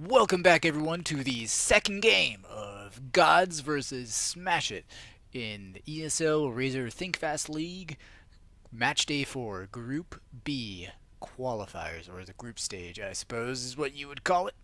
Welcome back, everyone, to the second game of Gods versus Smash It in the ESL Razer Think Fast League Match Day 4 Group B qualifiers, or the group stage, I suppose is what you would call it.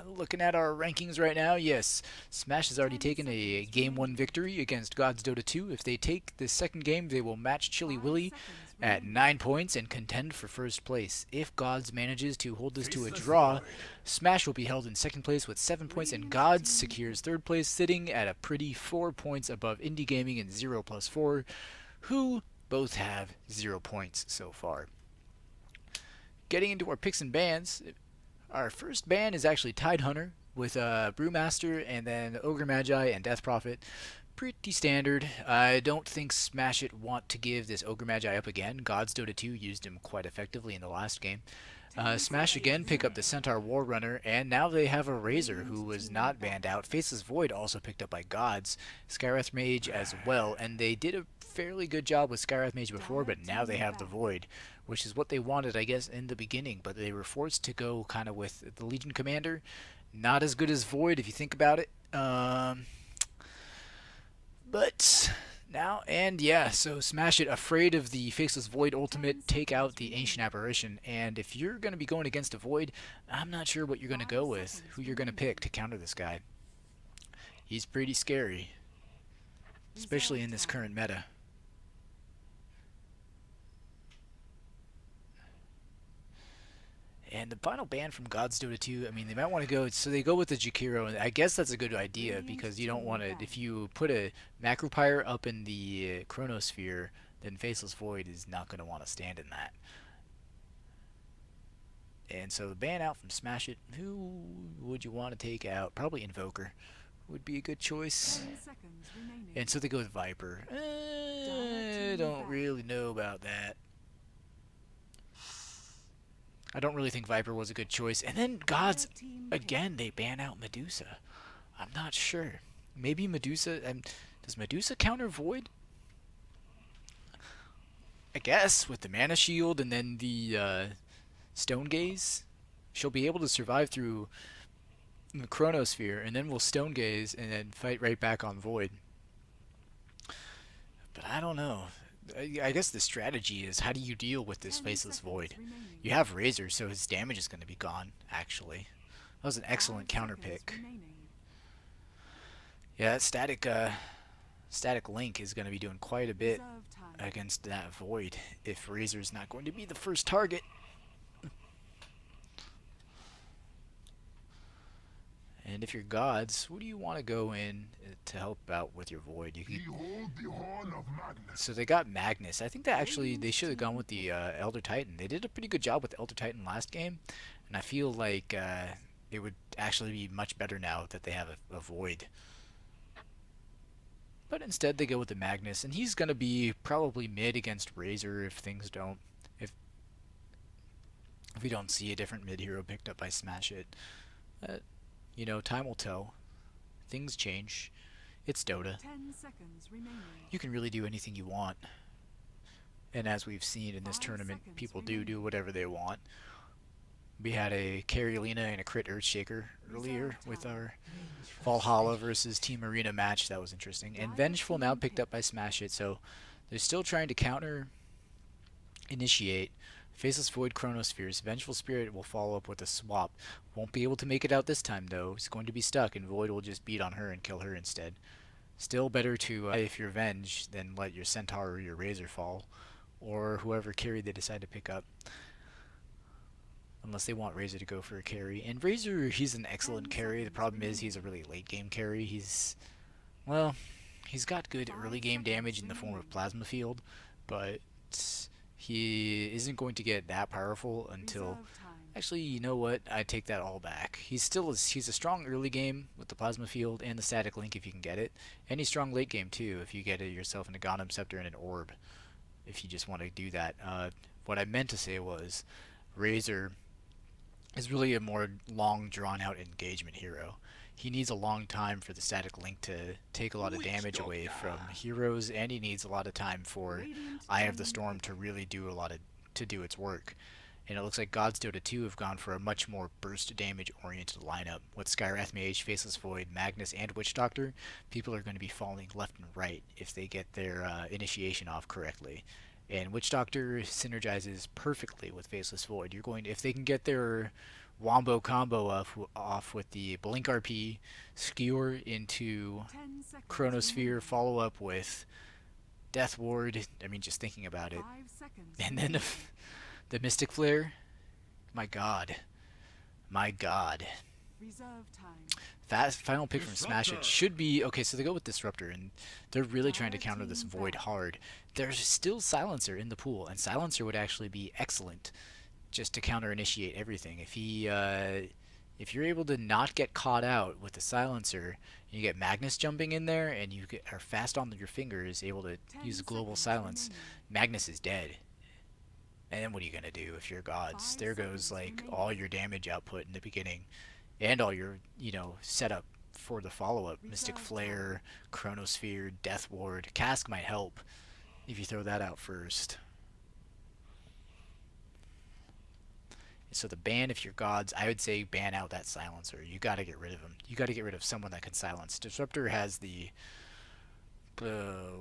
Looking at our rankings right now, yes, Smash has already taken a Game 1 victory against Gods Dota 2. If they take the second game, they will match Chili Willy at 9 points and contend for first place. If Gods manages to hold this to a draw, Smash will be held in second place with 7 points, and Gods secures third place, sitting at a pretty 4 points above Indie Gaming and 0 plus 4, who both have 0 points so far. Getting into our picks and bans, our first ban is actually Tide Hunter with Brewmaster and then Ogre Magi and Death Prophet. Pretty standard. I don't think Smash It want to give this Ogre Magi up again. Gods Dota 2 used him quite effectively in the last game. Smash again pick up the Centaur War Runner, and now they have a Razer who was not banned out. Faceless Void also picked up by Gods. Skywrath Mage as well, and they did a fairly good job with Skywrath Mage before, but now they have the Void, which is what they wanted, I guess, in the beginning, but they were forced to go kind of with the Legion Commander. Not as good as Void if you think about it. But now, and yeah, so Smash It, afraid of the Faceless Void ultimate, take out the Ancient Apparition. And if you're going to be going against a Void, I'm not sure what you're going to go with, who you're going to pick to counter this guy. He's pretty scary, especially in this current meta. And the final ban from God's Dota 2, I mean, they might want to go, so they go with the Jakiro, and I guess that's a good idea, because you don't want to, if you put a Macropyre up in the Chronosphere, then Faceless Void is not going to want to stand in that. And so the ban out from Smash It, who would you want to take out? Probably Invoker would be a good choice. And so they go with Viper. I don't really know about that. I don't really think Viper was a good choice. And then Gods, again, they ban out Medusa. I'm not sure. Maybe Medusa, does Medusa counter Void? I guess, with the Mana Shield and then the Stone Gaze. She'll be able to survive through the Chronosphere, and then we'll Stone Gaze and then fight right back on Void. But I don't know. I guess the strategy is, how do you deal with this Faceless Void? You have Razer, so his damage is going to be gone, actually. That was an excellent counter pick. Yeah, that static Link is going to be doing quite a bit against that Void if Razer's not going to be the first target. And if you're Gods, who do you want to go in to help out with your Void? So they got Magnus. I think that actually they should have gone with the Elder Titan. They did a pretty good job with the Elder Titan last game, and I feel like it would actually be much better now that they have a Void. But instead they go with the Magnus, and he's going to be probably mid against Razer if things don't, if we don't see a different mid hero picked up by Smash It. Time will tell. Things change. It's Dota. You can really do anything you want. And as we've seen in this tournament, people do whatever they want. We had a Carry Lena and a Crit Earthshaker earlier with our Valhalla versus Team Arena match. That was interesting. And Vengeful now picked up by Smash It, so they're still trying to counter initiate. Faceless Void Chronospheres. Vengeful Spirit will follow up with a swap. Won't be able to make it out this time, though. He's going to be stuck, and Void will just beat on her and kill her instead. Still better to, if you're Venge, then let your Centaur or your Razer fall, or whoever carry they decide to pick up. Unless they want Razer to go for a carry. And Razer, he's an excellent carry. The problem is he's a really late game carry. He's got good early game damage in the form of Plasma Field, but he isn't going to get that powerful until... Actually, you know what? I take that all back. He's a strong early game with the Plasma Field and the Static Link if you can get it. And he's strong late game too if you get it yourself in a Gundam Scepter and an Orb. If you just want to do that. What I meant to say was Razer is really a more long drawn out engagement hero. He needs a long time for the Static Link to take a lot of damage away from heroes, and he needs a lot of time for Eye of the Storm to really do its work. And it looks like Gods Dota 2 have gone for a much more burst damage oriented lineup. With Skywrath Mage, Faceless Void, Magnus, and Witch Doctor, people are going to be falling left and right if they get their initiation off correctly. And Witch Doctor synergizes perfectly with Faceless Void. You're going to, if they can get their wombo combo off with the Blink RP, skewer into Chronosphere, follow up with Death Ward. I mean, just thinking about it. And then the Mystic Flare. My God. My God. Fast final pick from SmasH. It should be okay. So they go with Disruptor, and they're really trying to counter this Void hard. There's still Silencer in the pool, and Silencer would actually be excellent just to counter initiate everything. If you're able to not get caught out with the Silencer, you get Magnus jumping in there, and are fast on your fingers, able to use Global Silence. Magnus is dead. And then what are you gonna do if you're Gods? There goes like all your damage output in the beginning, and all your setup for the follow-up. Mystic Flare, Chronosphere, Death Ward, Cask might help if you throw that out first. So the ban, if you're Gods, I would say ban out that Silencer. You got to get rid of him. You got to get rid of someone that can silence. Disruptor has the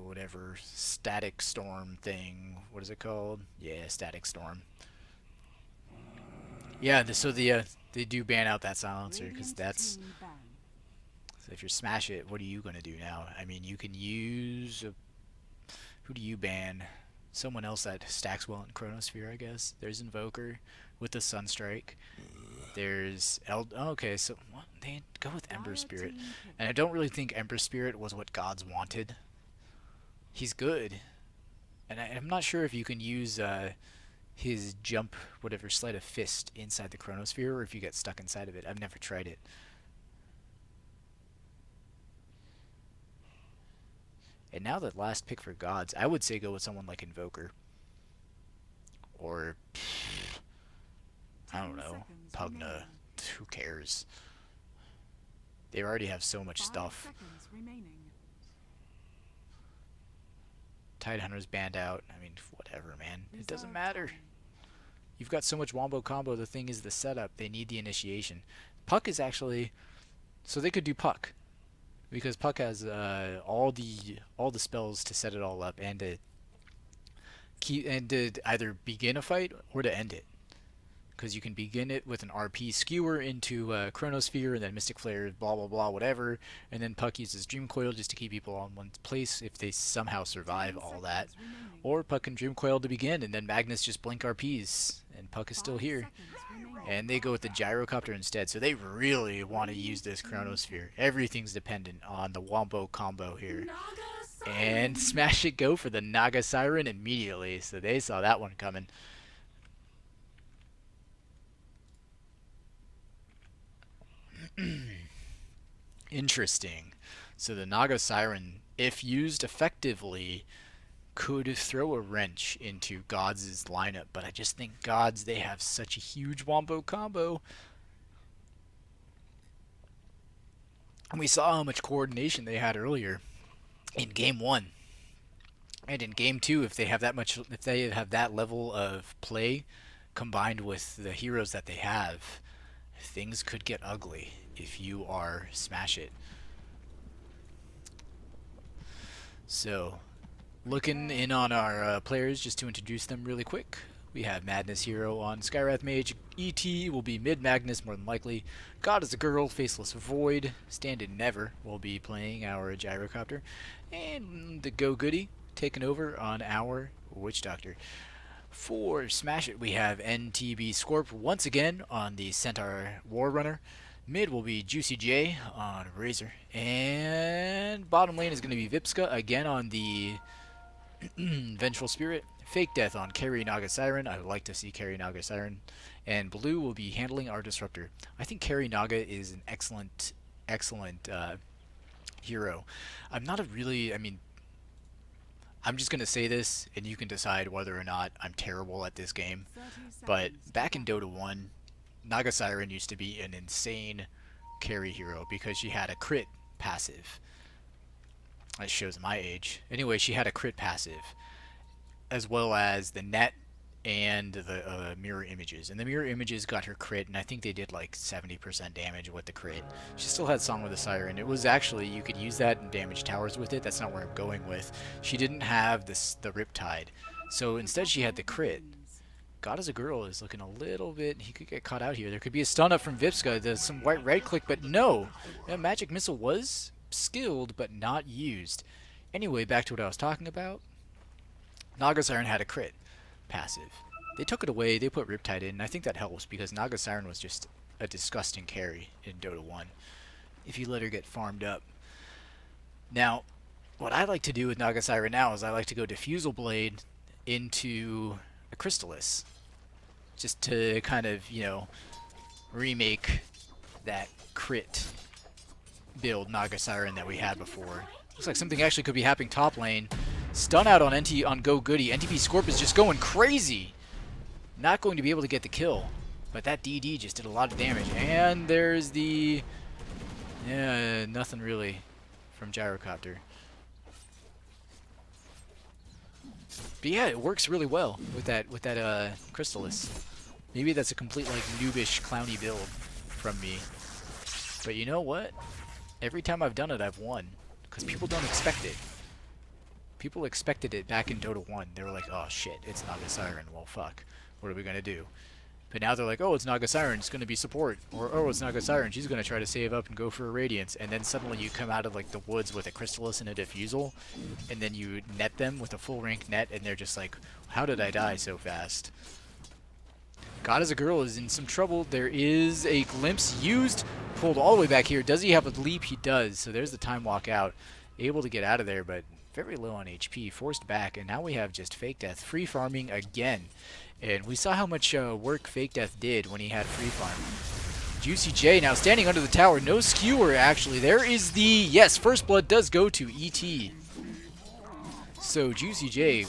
whatever static storm thing. What is it called? Yeah, static storm. Yeah, they do ban out that Silencer because that's. So if you SmasH it, what are you gonna do now? I mean, you can use who do you ban? Someone else that stacks well in Chronosphere, I guess. There's Invoker with the Sunstrike. There's okay, so what? They go with Ember Spirit, and I don't really think Ember Spirit was what Gods wanted. He's good, and I'm not sure if you can use his jump, whatever, Sleight of Fist inside the Chronosphere, or if you get stuck inside of it. I've never tried it. And now the last pick for Gods, I would say go with someone like Invoker. Or, I don't know, Pugna. Who cares? They already have so much stuff. Tidehunter's banned out. I mean, whatever, man. It doesn't matter. You've got so much wombo combo. The thing is the setup. They need the initiation. Puck is actually... So they could do Puck. Because Puck has all the spells to set it all up and to either begin a fight or to end it. Because you can begin it with an RP skewer into Chronosphere, and then Mystic Flare, blah blah blah, whatever, and then Puck uses Dream Coil just to keep people on one place if they somehow survive all that. Or Puck can Dream Coil to begin, and then Magnus just blink RPs, and Puck is still here. And they go with the Gyrocopter instead, so they really want to use this Chronosphere. Everything's dependent on the Wombo combo here. And SmasH it go for the Naga Siren immediately, so they saw that one coming. Interesting. So the Naga Siren, if used effectively, could throw a wrench into Gods' lineup, but I just think Gods, they have such a huge wombo combo. And we saw how much coordination they had earlier in game 1. And in game 2, if they have that level of play combined with the heroes that they have, things could get ugly if you are SmasH it. So, looking in on our players just to introduce them really quick. We have Madness Hero on Skywrath Mage. ET will be mid Magnus more than likely. God is a girl, Faceless Void. Stand-in Never will be playing our Gyrocopter. And the Go Goody taking over on our Witch Doctor. For SmasH it, we have NTB Scorp once again on the Centaur War Runner. Mid will be Juicy J on Razer. And bottom lane is going to be Vipska again on the Vengeful Spirit. Fake Death on Carry Naga Siren. I would like to see Carry Naga Siren. And Blue will be handling our Disruptor. I think Carry Naga is an excellent hero. I'm just going to say this, and you can decide whether or not I'm terrible at this game. But back in Dota 1, Naga Siren used to be an insane carry hero because she had a crit passive. That shows my age. Anyway, she had a crit passive, as well as the net and the mirror images. And the mirror images got her crit, and I think they did like 70% damage with the crit. She still had Song with the Siren. It was actually, you could use that and damage towers with it. That's not where I'm going with. She didn't have the Riptide. So instead she had the crit. God as a Girl is looking a little bit, he could get caught out here. There could be a stun up from Vipska. There's some white right click, but no. That Magic Missile was skilled, but not used. Anyway, back to what I was talking about. Naga Siren had a crit passive. They took it away, they put Riptide in, and I think that helps because Naga Siren was just a disgusting carry in Dota 1 if you let her get farmed up. Now, what I like to do with Naga Siren now is I like to go Diffusal Blade into a Crystallis, just to kind of, you know, remake that crit build Naga Siren that we had before. Looks like something actually could be happening top lane. Stun out on on Go Goody. NTP Scorp is just going crazy. Not going to be able to get the kill, but that DD just did a lot of damage. And there's the nothing really from Gyrocopter. But yeah, it works really well with that Crystallis. Maybe that's a complete like noobish clowny build from me. But you know what? Every time I've done it, I've won because people don't expect it. People expected it back in Dota 1. They were like, oh shit, it's Naga Siren. Well, fuck. What are we going to do? But now they're like, oh, it's Naga Siren. It's going to be support. Or, oh, it's Naga Siren. She's going to try to save up and go for a Radiance. And then suddenly you come out of like the woods with a Crystallis and a Diffusal. And then you net them with a full rank net. And they're just like, how did I die so fast? God as a Girl is in some trouble. There is a glimpse used. Pulled all the way back here. Does he have a leap? He does. So there's the time walk out. Able to get out of there, but very low on HP, forced back, and now we have just Fake Death free farming again. And we saw how much work Fake Death did when he had free farm. Juicy J now standing under the tower, no skewer actually. There is the, yes, first blood does go to ET. So Juicy J,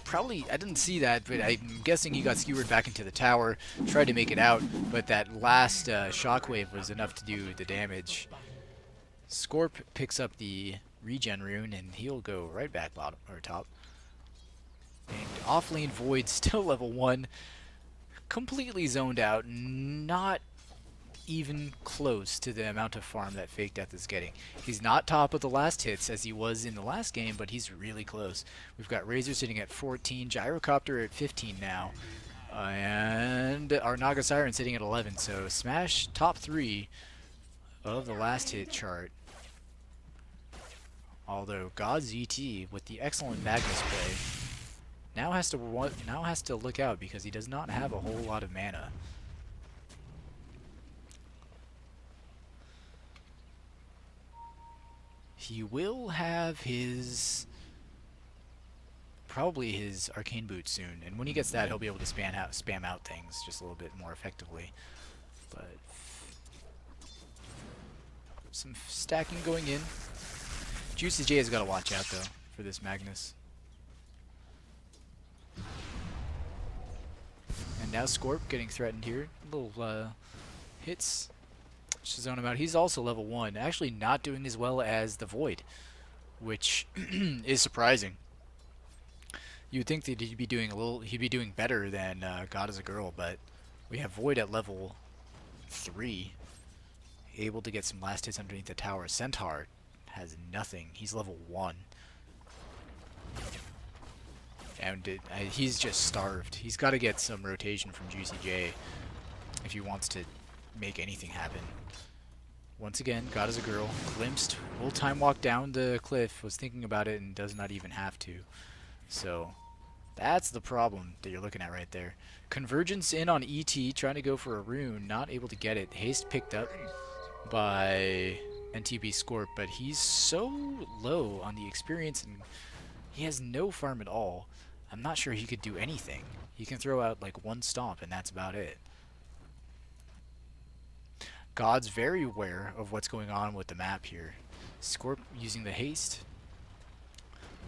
probably, I didn't see that, but I'm guessing he got skewered back into the tower, tried to make it out, but that last shockwave was enough to do the damage. Scorp picks up the regen rune and he'll go right back bottom or top. And offlane Void still level 1, completely zoned out, not even close to the amount of farm that Fake Death is getting. He's not top of the last hits as he was in the last game, but he's really close. We've got Razer sitting at 14, Gyrocopter at 15 now, and our Naga Siren sitting at 11. So SmasH top 3 of the last hit chart. Although God's ET with the excellent Magnus play now has to look out because he does not have a whole lot of mana. He will have his probably his Arcane Boot soon, and when he gets that, he'll be able to spam out things just a little bit more effectively. But some stacking going in. Juicy J has got to watch out though for this Magnus. And now Scorp getting threatened here. Little hits. Just zone him out. He's also level 1. Actually not doing as well as the Void, which is surprising. You'd think that he'd be doing better than God as a Girl, but we have Void at level 3, able to get some last hits underneath the tower. Centaur has nothing. He's level 1. And he's just starved. He's got to get some rotation from Juicy J if he wants to make anything happen. Once again, God as a Girl, glimpsed, will time walk down the cliff, was thinking about it and does not even have to. So that's the problem that you're looking at right there. Convergence in on ET, trying to go for a rune, not able to get it. Haste picked up by NTP Scorp, but he's so low on the experience and he has no farm at all. I'm not sure he could do anything. He can throw out like one stomp and that's about it. God's very aware of what's going on with the map here. Scorp using the haste,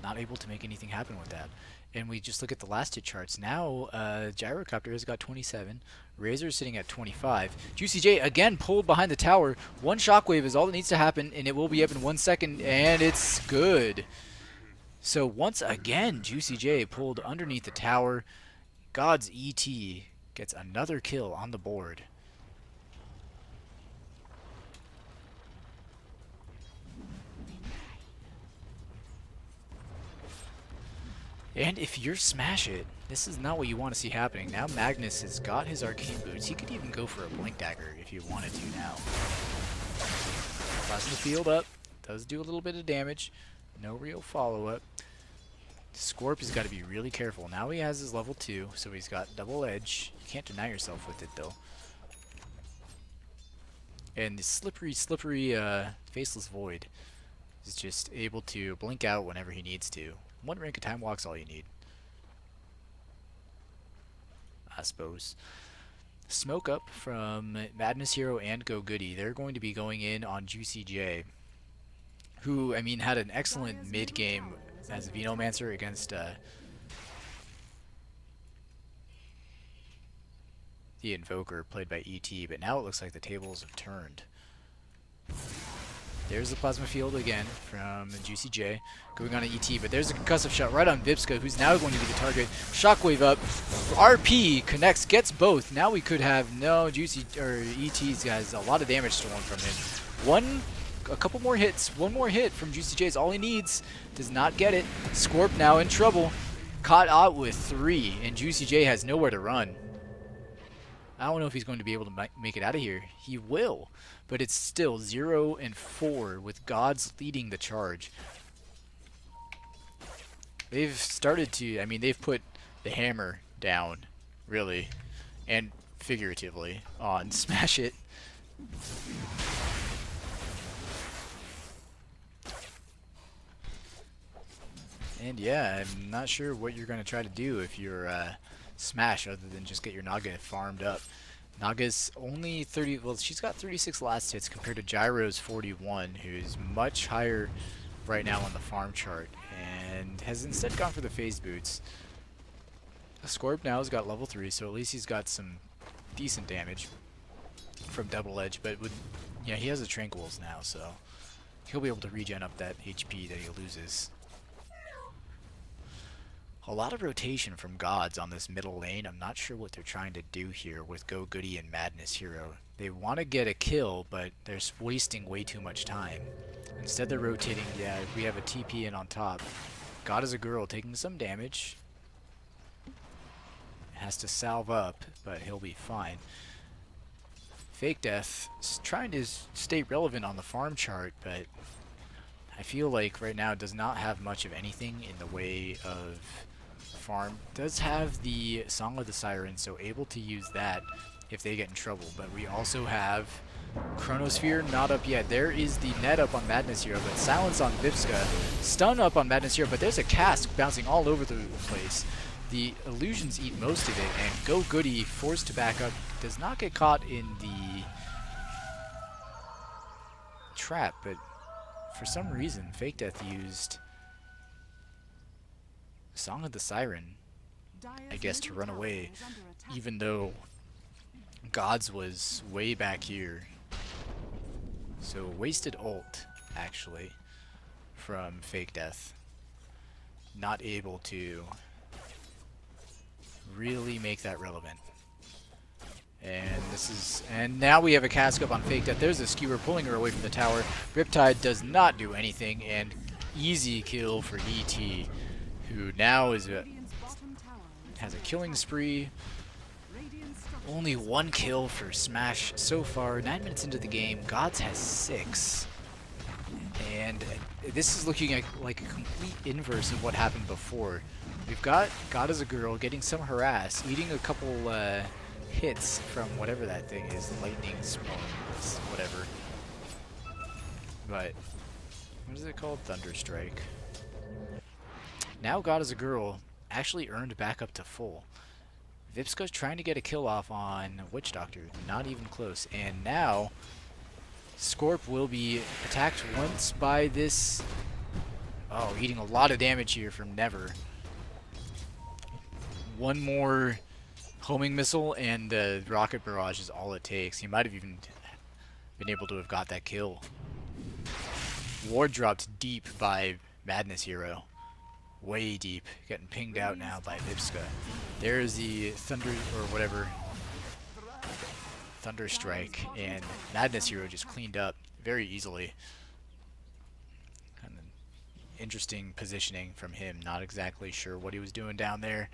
not able to make anything happen with that. And we just look at the last hit charts. Now, Gyrocopter has got 27. Razer sitting at 25. Juicy J again pulled behind the tower. One shockwave is all that needs to happen, and it will be up in 1 second, and it's good. So once again, Juicy J pulled underneath the tower. God's ET gets another kill on the board. And if you're SmasH It, this is not what you want to see happening. Now Magnus has got his arcane boots. He could even go for a blink dagger if you wanted to now. Plasma field up. Does do a little bit of damage. No real follow-up. Scorp has got to be really careful. Now he has his level 2, so he's got double edge. You can't deny yourself with it, though. And the slippery, faceless void is just able to blink out whenever he needs to. One rank of time walk's all you need, I suppose. Smoke up from Madness Hero and Go Goody. They're going to be going in on Juicy J, who, I mean, had an excellent mid-game as a Venomancer against the Invoker, played by ET, but now it looks like the tables have turned. There's the Plasma Field again from Juicy J, going on an ET, but there's a concussive shot right on Vipska, who's now going to be the target. Shockwave up, RP connects, gets both. Now we could have Juicy or ET's guys a lot of damage stolen from him. A couple more hits, one more hit from Juicy J is all he needs. Does not get it. Scorp now in trouble, caught out with 3, and Juicy J has nowhere to run. I don't know if he's going to be able to make it out of here. He will, but it's still 0 and 4 with Gods leading the charge. They've started to, I mean, they've put the hammer down, really, and figuratively, on SmasH It. And yeah, I'm not sure what you're going to try to do if you're SmasH other than just get your Naga farmed up. Naga's only 30, well, she's got 36 last hits compared to Gyro's 41, who's much higher right now on the farm chart, and has instead gone for the phase boots. Scorp now has got level 3, so at least he's got some decent damage from double edge, but with, yeah, he has the Tranquils now, so he'll be able to regen up that HP that he loses. A lot of rotation from Gods on this middle lane. I'm not sure what they're trying to do here with Go Goody and Madness Hero. They want to get a kill, but they're wasting way too much time. Instead they're rotating, yeah, we have a TP in on top. God is a girl taking some damage. Has to salve up, but he'll be fine. Fake Death is trying to stay relevant on the farm chart, but I feel like right now it does not have much of anything in the way of farm. Does have the Song of the Siren, so able to use that if they get in trouble. But we also have Chronosphere not up yet. There is the net up on Madness Hero, but silence on Vipska. Stun up on Madness Hero, but there's a cask bouncing all over the place. The illusions eat most of it, and Go Goody, forced to back up, does not get caught in the trap, but for some reason Fake Death used Song of the Siren, I guess, to run away, even though Gods was way back here. So wasted ult, actually, from Fake Death. Not able to really make that relevant. And now we have a cask up on Fake Death. There's a skewer pulling her away from the tower. Riptide does not do anything, and easy kill for ET, who now is has a killing spree. Only 1 kill for SmasH so far. 9 minutes into the game, Gods has 6. And this is looking like a complete inverse of what happened before. We've got God as a girl getting some harass, eating a couple hits from whatever that thing is, lightning storms, whatever. But what is it called? Thunderstrike. Now God as a girl actually earned back up to full. Vipska's trying to get a kill off on Witch Doctor, not even close. And now Scorp will be attacked once by this. Oh, eating a lot of damage here from Never. One more homing missile and the rocket barrage is all it takes. He might have even been able to have got that kill. Ward dropped deep by Madness Hero. way deep, getting pinged out now by Vipska. There's the Thunder, or whatever, Thunder Strike, and Madness Hero just cleaned up very easily. Kind of interesting positioning from him, not exactly sure what he was doing down there.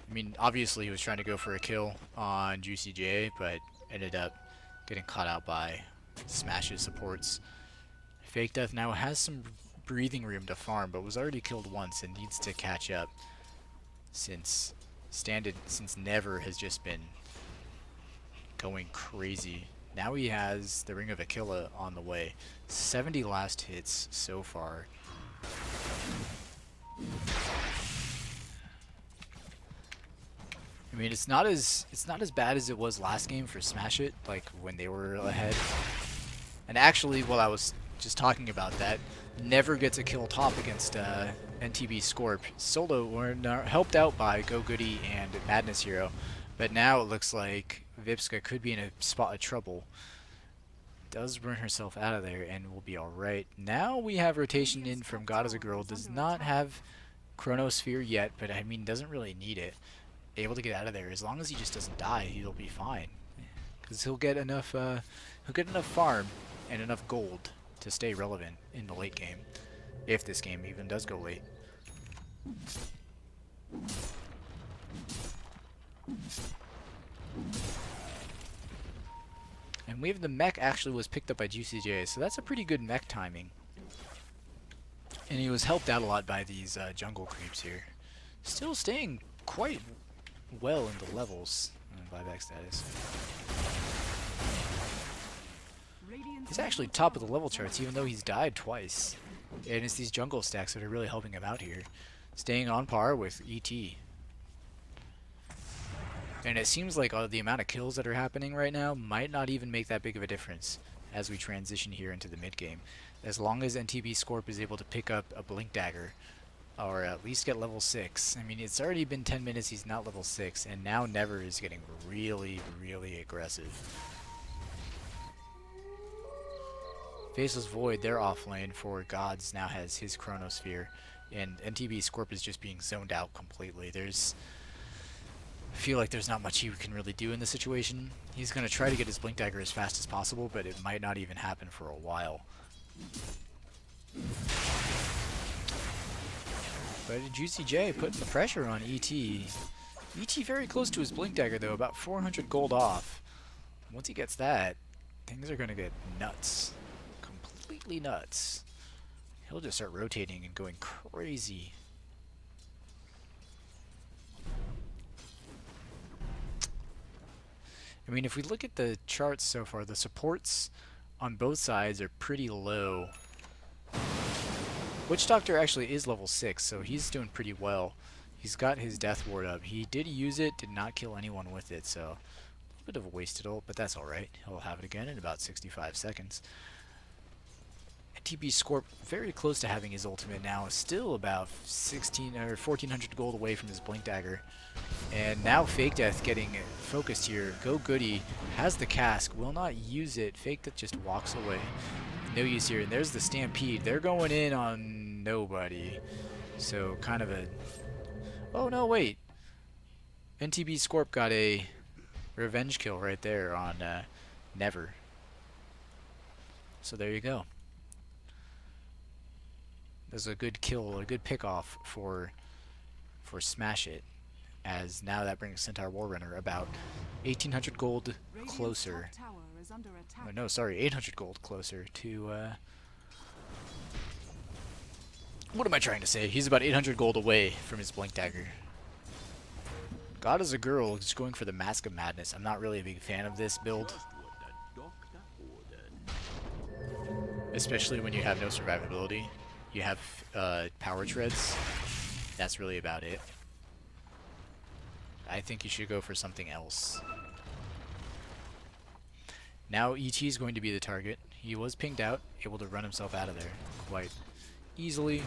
I mean, obviously he was trying to go for a kill on Juicy J, but ended up getting caught out by SmasH's supports. Fake Death now has some breathing room to farm, but was already killed once and needs to catch up since Never has just been going crazy. Now he has the Ring of Aquila on the way. 70 last hits so far. I mean, it's not as bad as it was last game for SmasH It, like when they were ahead. And actually, while I was just talking about that, Never gets a kill top against NTB Scorp. Solo were helped out by Go Goody and Madness Hero, but now it looks like Vipska could be in a spot of trouble. Does burn herself out of there and will be alright. Now we have rotation in from God as a Girl. Does not have Chronosphere yet, but I mean doesn't really need it. Able to get out of there. As long as he just doesn't die, he'll be fine. Because he'll get enough farm and enough gold to stay relevant in the late game, if this game even does go late. And we have the mech actually was picked up by Juicy J, so that's a pretty good mech timing. And he was helped out a lot by these jungle creeps here. Still staying quite well in the levels. Buyback status. He's actually top of the level charts even though he's died twice. And it's these jungle stacks that are really helping him out here. Staying on par with ET. And it seems like the amount of kills that are happening right now might not even make that big of a difference as we transition here into the mid game. As long as NTB Scorp is able to pick up a Blink Dagger, or at least get level 6. I mean, it's already been 10 minutes, he's not level 6, and now Never is getting really, really aggressive. Faceless Void, they're off lane for Gods, now has his Chronosphere, and NTB Scorp is just being zoned out completely. I feel like there's not much he can really do in this situation. He's going to try to get his Blink Dagger as fast as possible, but it might not even happen for a while. But Juicy J putting the pressure on ET. ET very close to his Blink Dagger though, about 400 gold off. Once he gets that, things are going to get nuts. Completely nuts. He'll just start rotating and going crazy. I mean, if we look at the charts so far, the supports on both sides are pretty low. Witch Doctor actually is level 6, so he's doing pretty well. He's got his Death Ward up. He did use it, did not kill anyone with it, so a little bit of a wasted ult, but that's alright. He'll have it again in about 65 seconds. NTB Scorp very close to having his ultimate now, still about 1400 gold away from his Blink Dagger. And now Fake Death getting focused here. Go Goody has the cask, will not use it. Fake Death just walks away. No use here, and there's the Stampede. They're going in on nobody. So kind of a... Oh no, wait. NTB Scorp got a revenge kill right there on Never. So there you go. There's a good kill, a good pickoff for SmasH It, as now that brings Centaur Warrunner about 1800 gold closer. Oh, no, sorry, 800 gold closer to, what am I trying to say? He's about 800 gold away from his Blink Dagger. God as a Girl is going for the Mask of Madness. I'm not really a big fan of this build. Especially when you have no survivability. You have power treads. That's really about it. I think you should go for something else. Now ET is going to be the target. He was pinged out, able to run himself out of there quite easily.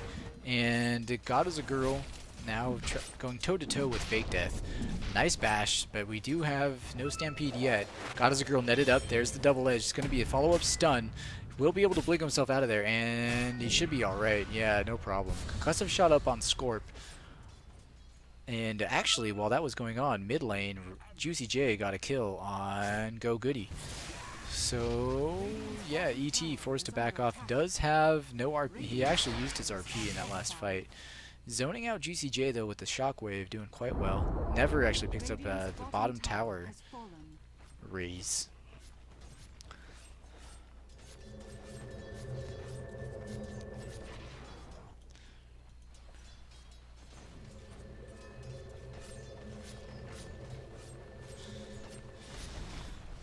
And God is a Girl now going toe-to-toe with Fake Death. Nice bash, but we do have no Stampede yet. God is a Girl netted up. There's the double edge. It's going to be a follow-up stun. Will be able to blink himself out of there, and he should be alright. Yeah, no problem. Concussive shot up on Scorp. And actually, while that was going on, mid lane, Juicy J got a kill on Go Goody. So, yeah, ET forced to back off. Does have no RP. He actually used his RP in that last fight. Zoning out Juicy J, though, with the Shockwave, doing quite well. Never actually picks up the bottom tower raise.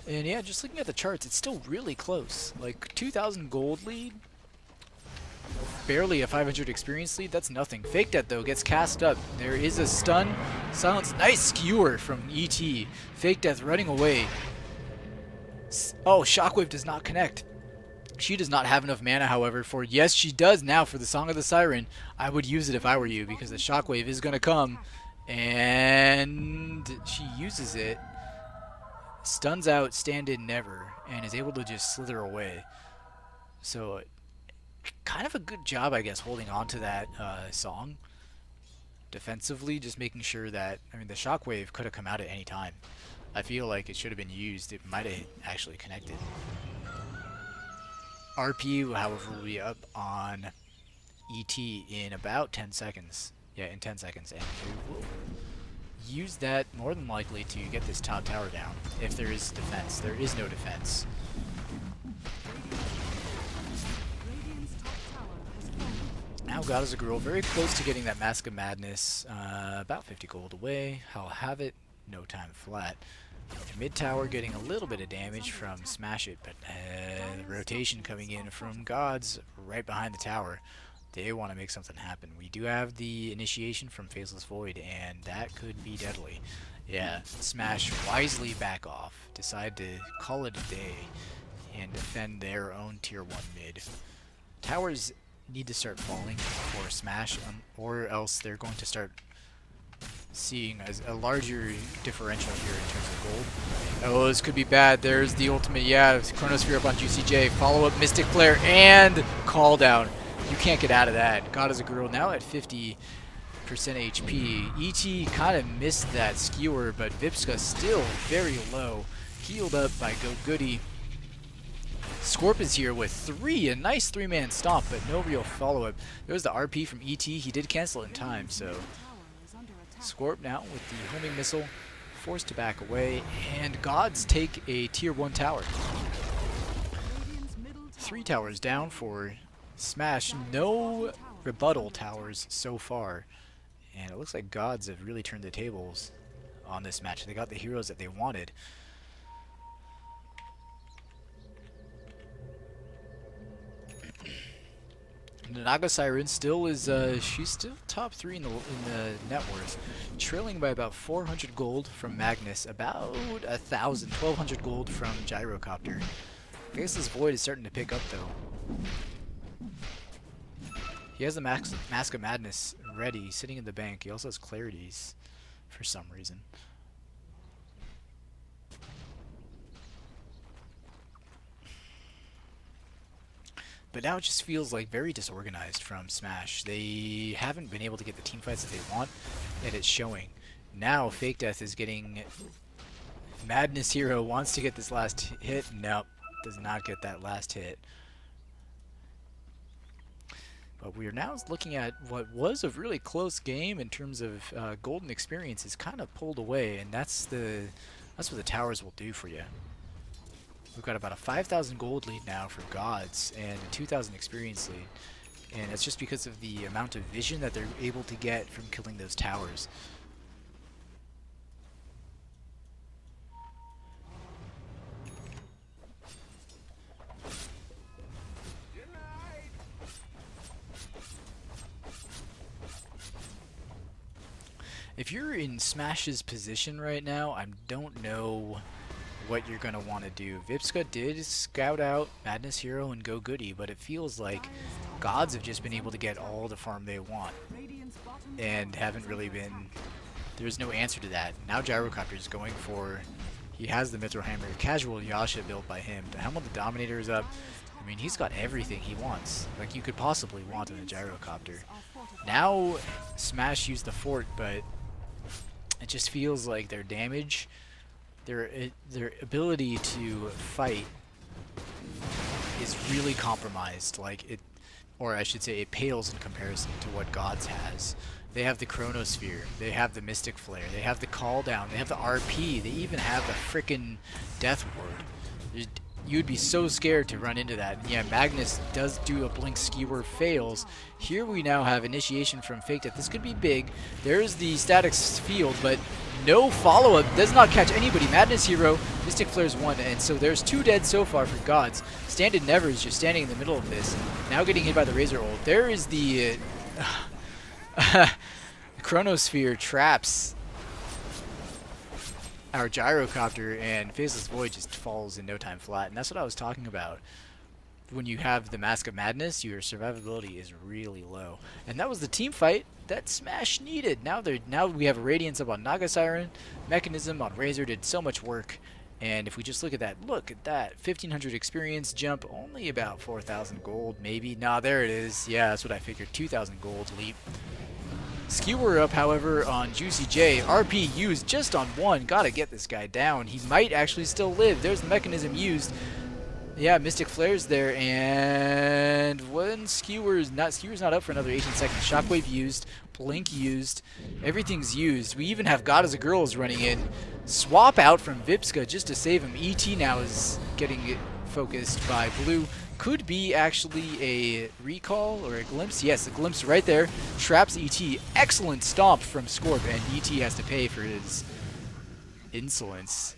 And yeah, just looking at the charts, it's still really close. Like, 2,000 gold lead, barely a 500 experience lead, that's nothing. Fake Death, though, gets cast up. There is a stun. Silence, nice skewer from ET. Fake Death running away. Oh, Shockwave does not connect. She does not have enough mana, however, for, yes, she does now for the Song of the Siren. I would use it if I were you, because the Shockwave is going to come. And she uses it. Stuns out stand-in never, and is able to just slither away. So, kind of a good job, I guess, holding on to that song. Defensively, just making sure that, I mean, the Shockwave could have come out at any time. I feel like it should have been used. It might have actually connected. RP, however, will be up on ET in about 10 seconds. Yeah, in 10 seconds. And we will use that more than likely to get this top tower down. If there is defense. There is no defense. Now God is a girl, very close to getting that Mask of Madness. About 50 gold away. I'll have it. No time flat. Mid tower getting a little bit of damage from SmasH It, but the rotation coming in from Gods right behind the tower. They want to make something happen. We do have the initiation from Faceless Void, and that could be deadly. Yeah, SmasH wisely back off, decide to call it a day, and defend their own tier 1 mid. Towers need to start falling for SmasH, or else they're going to start seeing as a larger differential here in terms of gold. Oh, this could be bad. There's the ultimate. Yeah, Chronosphere up on Juicy J. Follow up Mystic Flare and call down. You can't get out of that. God is a girl now at 50% HP. ET kind of missed that skewer, but Vipska still very low. Healed up by Go Goody. Scorp is here with a nice 3-man stomp, but no real follow-up. There was the RP from ET. He did cancel it in time, so Scorp now with the homing missile, forced to back away, and Gods take a tier 1 tower. 3 towers down for SmasH. No rebuttal towers so far, and it looks like Gods have really turned the tables on this match. They got the heroes that they wanted. The Naga Siren still is, she's still top 3 in the net worth, trailing by about 400 gold from Magnus, about 1,000, 1,200 gold from Gyrocopter. Faceless Void is starting to pick up though. He has the Mask of Madness ready, sitting in the bank. He also has Clarities for some reason. But now it just feels like very disorganized from SmasH. They haven't been able to get the team fights that they want, and it's showing. Now Fake Death is getting... Madness Hero wants to get this last hit. Nope, does not get that last hit. But we are now looking at what was a really close game in terms of golden experience is kind of pulled away, and that's what the towers will do for you. We've got about a 5,000 gold lead now for Gods and a 2,000 experience lead. And it's just because of the amount of vision that they're able to get from killing those towers. If you're in SmasH's position right now, I don't know what you're going to want to do. Vipska did scout out Madness Hero and Go Goody, but it feels like Gods have just been able to get all the farm they want and haven't really been... There's no answer to that. Now Gyrocopter is going for... He has the Mithril Hammer. Casual Yasha built by him. The Helm of the Dominator is up. I mean, he's got everything he wants, like you could possibly want in a gyrocopter. Now, SmasH used the fort, but it just feels like their damage, their ability to fight is really compromised. Like it, or I should say, it pales in comparison to what Gods has. They have the Chronosphere, they have the Mystic Flare, they have the Call Down, they have the RP, they even have the frickin' Death Ward. You'd be so scared to run into that. And yeah, Magnus does do a blink skewer, fails. Here we now have initiation from Fake Death. This could be big. There's the static field, but no follow-up. Does not catch anybody. Madness Hero, Mystic Flare's one, and so there's 2 dead so far for Gods. Stand Never is just standing in the middle of this. Now getting hit by the Razer ult. There is the Chronosphere traps our gyrocopter, and Faceless Void just falls in no time flat. And that's what I was talking about. When you have the Mask of Madness, your survivability is really low. And that was the team fight that SmasH needed. Now we have a Radiance up on Naga Siren. Mechanism on Razer did so much work. And if we just look at that, 1,500 experience jump, only about 4,000 gold, maybe. Nah, there it is. Yeah, that's what I figured. 2,000 gold leap. Skewer up, however, on Juicy J. RP used just on one. Gotta get this guy down. He might actually still live. There's the mechanism used. Yeah, Mystic Flare's there, and when Skewer's not up for another 18 seconds. Shockwave used, Blink used, everything's used. We even have God as a Girl is running in. Swap out from Vipska just to save him. ET now is getting focused by Blue. Could be actually a recall or a glimpse. Yes, a glimpse right there. Traps ET. Excellent stomp from Scorp, and ET has to pay for his insolence.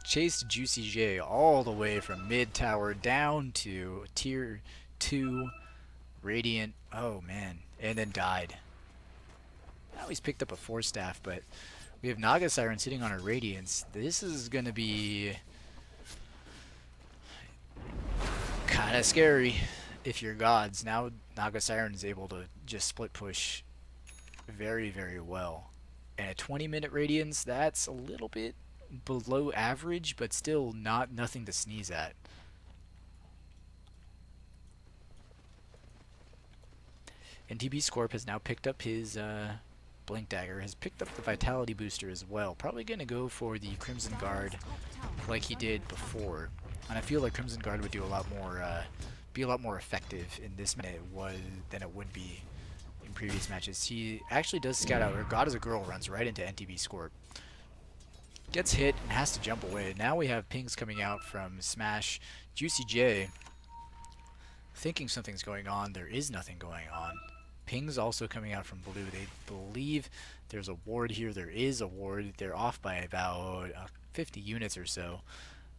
Chased Juicy J all the way from mid tower down to tier 2 Radiant. Oh man, and then died. Now he's picked up a 4-staff, but we have Naga Siren sitting on our Radiance. This is going to be kind of scary if you're Gods. Now Naga Siren is able to just split push very, very well. And a 20-minute Radiance, that's a little bit below average, but still nothing to sneeze at. NTB Scorp has now picked up his Blink Dagger, has picked up the Vitality Booster as well. Probably going to go for the Crimson Guard like he did before. And I feel like Crimson Guard would do a lot more, be a lot more effective in this match than it would be in previous matches. He actually does scout out, or God as a Girl runs right into NTB Scorp. Gets hit and has to jump away. Now we have pings coming out from SmasH. Juicy J thinking something's going on. There is nothing going on. Pings also coming out from Blue. They believe there's a ward here. There is a ward. They're off by about 50 units or so.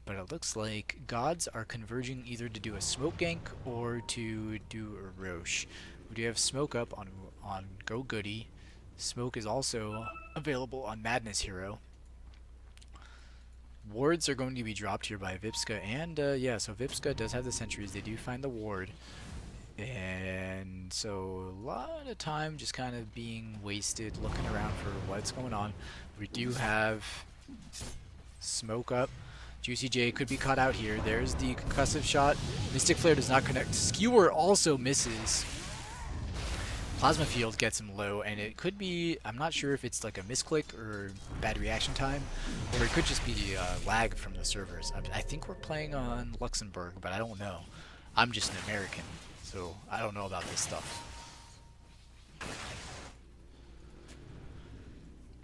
But it looks like Gods are converging either to do a smoke gank or to do a Roche. We do have smoke up on Go Goody. Smoke is also available on Madness Hero. Wards are going to be dropped here by Vipska, and yeah, so Vipska does have the sentries. They do find the ward, and so a lot of time just kind of being wasted looking around for what's going on. We do have smoke up. Juicy J could be caught out here. There's the concussive shot. Mystic Flare does not connect. Skewer also misses. Plasma Field gets him low, and it could be, I'm not sure if it's like a misclick or bad reaction time, or it could just be lag from the servers. I think we're playing on Luxembourg, but I don't know. I'm just an American, so I don't know about this stuff.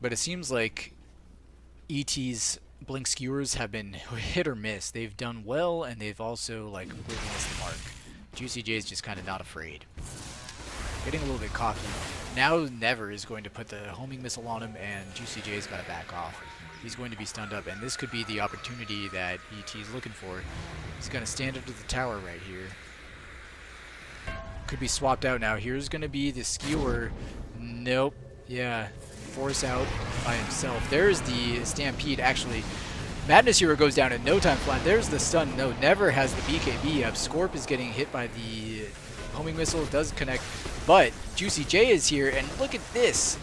But it seems like ET's Blink Skewers have been hit or miss. They've done well, and they've also like completely missed the mark. Juicy J is just kind of not afraid. Getting a little bit cocky. Now Never is going to put the homing missile on him, and Juicy J's got to back off. He's going to be stunned up, and this could be the opportunity that ET is looking for. He's going to stand up to the tower right here. Could be swapped out now. Here's going to be the Skewer. Nope. Yeah. Force out by himself. There's the Stampede, actually. Madness Hero goes down in no time flat. There's the stun. No, Never has the BKB up. Scorp is getting hit by the homing missile. It does connect, but Juicy J is here, and look at this.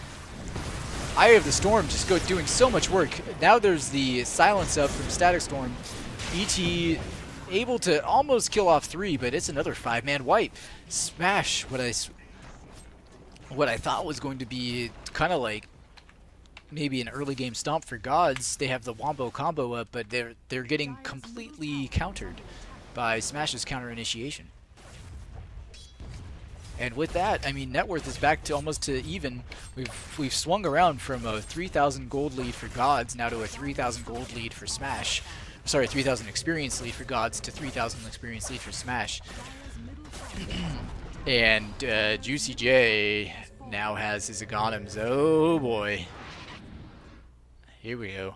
Eye of the Storm just doing so much work. Now there's the silence up from Static Storm. ET able to almost kill off 3, but it's another 5-man wipe. SmasH, what I thought was going to be kind of like maybe an early game stomp for Gods. They have the Wombo combo up, but they're getting completely countered by SmasH's counter initiation. And with that, I mean, net worth is back to almost to even. We've swung around from a 3,000 gold lead for Gods now to a 3,000 gold lead for SmasH. Sorry, 3,000 experience lead for Gods to 3,000 experience lead for SmasH. And Juicy J now has his Aghanim's. Oh boy. Here we go.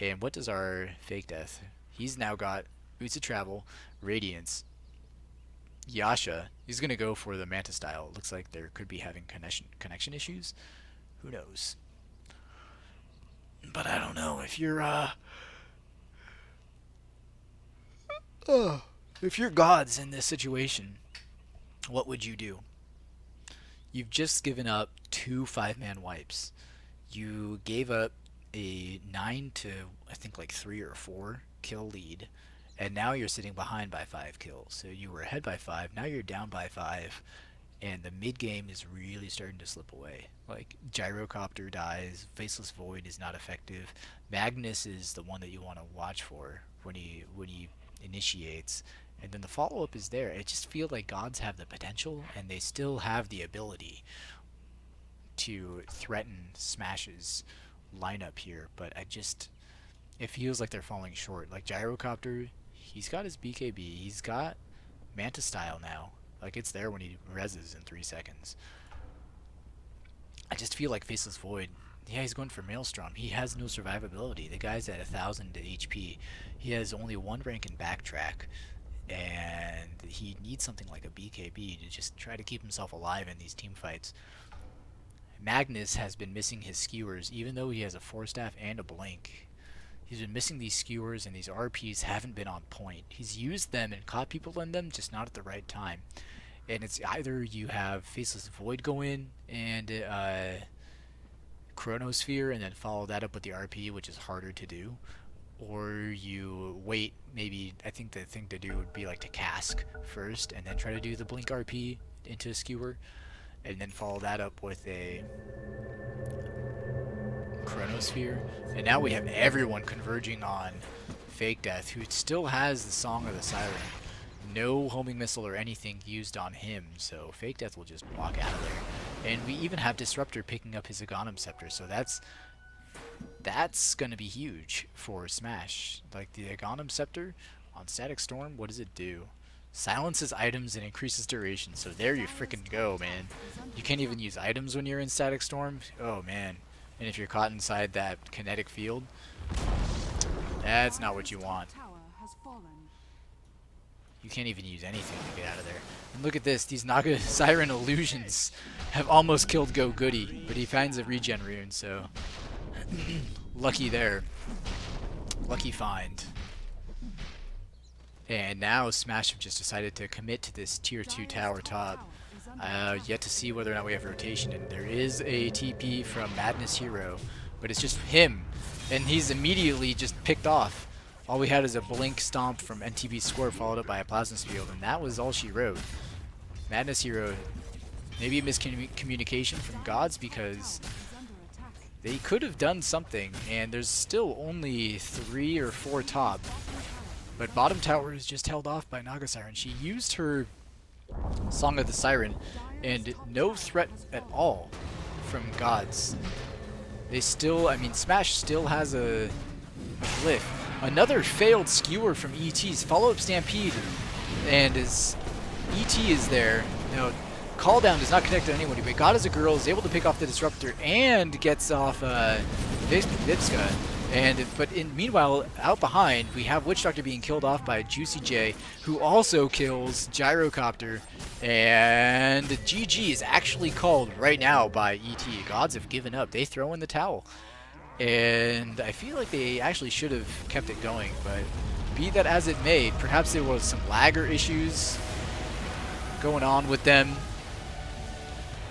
And what does our Fake Death? He's now got Boots of Travel, Radiance, Yasha. He's going to go for the Manta style. It looks like there could be having connection issues. Who knows? But I don't know. If you're if you're Gods in this situation, what would you do? You've just given up 2 5-man wipes. You gave up a 9 to I think like 3 or 4 kill lead, and now you're sitting behind by 5 kills. So you were ahead by 5, now you're down by 5, and the mid game is really starting to slip away. Like Gyrocopter dies, Faceless Void is not effective. Magnus is the one that you want to watch for when he initiates, and then the follow-up is there. It just feels like Gods have the potential, and they still have the ability to threaten SmasH's lineup here, but it feels like they're falling short. Like Gyrocopter, he's got his BKB, he's got Manta style now. Like it's there when he reses in 3 seconds. I just feel like Faceless Void, yeah, he's going for Maelstrom. He has no survivability. The guy's at 1,000 HP. He has only 1 rank in Backtrack, and he needs something like a BKB to just try to keep himself alive in these team fights. Magnus has been missing his skewers, even though he has a 4-staff and a blink. He's been missing these skewers, and these RPs haven't been on point. He's used them and caught people in them, just not at the right time. And it's either you have Faceless Void go in and Chronosphere and then follow that up with the RP, which is harder to do, or you wait. Maybe I think the thing to do would be like to cask first and then try to do the blink RP into a skewer, and then follow that up with a Chronosphere. And now we have everyone converging on Fake Death, who still has the Song of the Siren. No homing missile or anything used on him, so Fake Death will just walk out of there. And we even have Disruptor picking up his Aghanim Scepter, so that's going to be huge for SmasH. Like the Aghanim Scepter on Static Storm, what does it do? Silences items and increases duration, so there you frickin' go, man. You can't even use items when you're in Static Storm? Oh man. And if you're caught inside that kinetic field, that's not what you want. You can't even use anything to get out of there. And look at this, these Naga Siren illusions have almost killed Go Goody, but he finds a regen rune, so lucky there. Lucky find. And now SmasH have just decided to commit to this tier 2 tower top. Yet to see whether or not we have rotation, and there is a TP from Madness Hero, but it's just him, and he's immediately just picked off. All we had is a blink stomp from NTB Score followed up by a Plasma Field, and that was all she wrote. Madness Hero, maybe a miscommunication from Gods, because they could have done something, and there's still only 3 or 4 top. But bottom tower is just held off by Naga Siren. She used her Song of the Siren, and no threat at all from Gods. They still, I mean, SmasH still has a glyph. Another failed skewer from ET's follow-up Stampede, and as ET is there. Now, Call Down does not connect to anyone, but God as a Girl is able to pick off the Disruptor and gets off Vipska. Meanwhile, out behind, we have Witch Doctor being killed off by Juicy J, who also kills Gyrocopter. And GG is actually called right now by ET. Gods have given up. They throw in the towel. And I feel like they actually should have kept it going, but be that as it may, perhaps there was some lagger issues going on with them.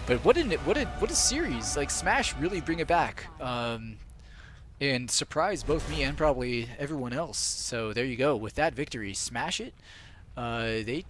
But what a series! Like SmasH really bring it back, and surprise both me and probably everyone else. So there you go. With that victory, SmasH it. They